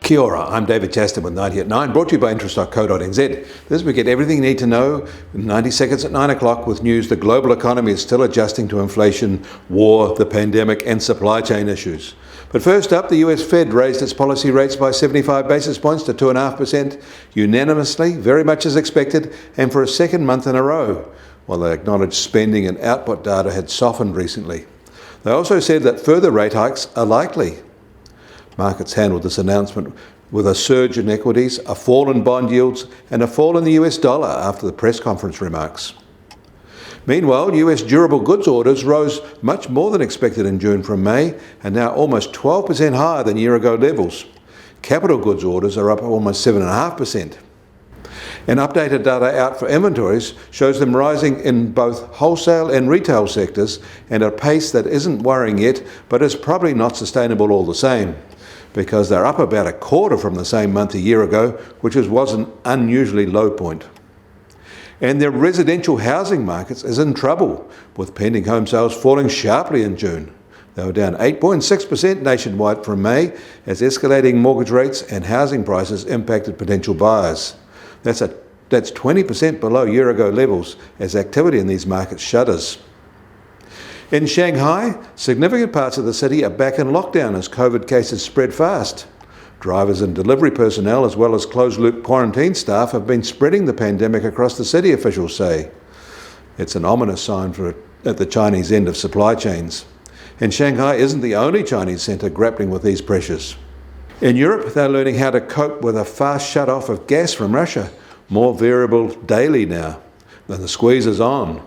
Kia ora, I'm David Chaston with 90 at 9, brought to you by interest.co.nz. This week, get everything you need to know in 90 seconds at 9 o'clock with news the global economy is still adjusting to inflation, war, the pandemic and supply chain issues. But first up, the US Fed raised its policy rates by 75 basis points to 2.5%, unanimously, very much as expected, and for a second month in a row, while they acknowledged spending and output data had softened recently. They also said that further rate hikes are likely. Markets handled this announcement with a surge in equities, a fall in bond yields and a fall in the US dollar after the press conference remarks. Meanwhile, US durable goods orders rose much more than expected in June from May and now almost 12% higher than year-ago levels. Capital goods orders are up almost 7.5%. And updated data out for inventories shows them rising in both wholesale and retail sectors and at a pace that isn't worrying yet, but is probably not sustainable all the same, because they're up about a quarter from the same month a year ago, which was an unusually low point. And the residential housing markets is in trouble, with pending home sales falling sharply in June. They were down 8.6% nationwide from May, as escalating mortgage rates and housing prices impacted potential buyers. That's 20% below year-ago levels, as activity in these markets shudders. In Shanghai, significant parts of the city are back in lockdown as COVID cases spread fast. Drivers and delivery personnel, as well as closed-loop quarantine staff, have been spreading the pandemic across the city, officials say. It's an ominous sign at the Chinese end of supply chains. And Shanghai isn't the only Chinese centre grappling with these pressures. In Europe, they're learning how to cope with a fast shut-off of gas from Russia, more variable daily now. Then the squeeze is on.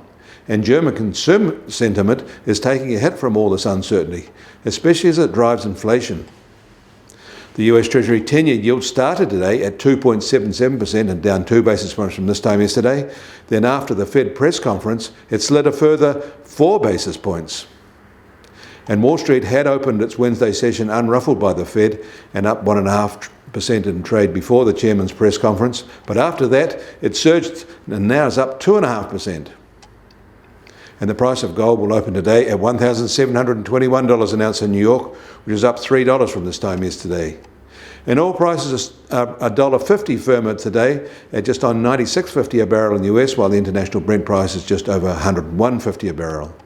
And German consumer sentiment is taking a hit from all this uncertainty, especially as it drives inflation. The US Treasury 10-year yield started today at 2.77% and down 2 basis points from this time yesterday. Then after the Fed press conference, it slid a further 4 basis points. And Wall Street had opened its Wednesday session unruffled by the Fed and up 1.5% in trade before the chairman's press conference. But after that, it surged and now is up 2.5%. And the price of gold will open today at $1,721 an ounce in New York, which is up $3 from this time yesterday. And oil prices are $1.50 firmer today at just on $96.50 a barrel in the US, while the international Brent price is just over $101.50 a barrel.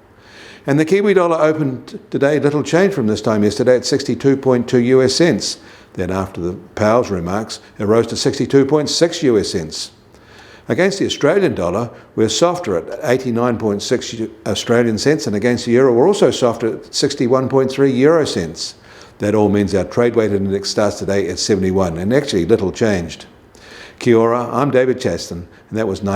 And the Kiwi dollar opened today little change from this time yesterday at 62.2 US cents. Then after the Powell's remarks, it rose to 62.6 US cents. Against the Australian dollar, we're softer at 89.6 Australian cents, and against the euro, we're also softer at 61.3 euro cents. That all means our trade-weighted index starts today at 71, and actually little changed. Kia ora, I'm David Chaston, and that was 90.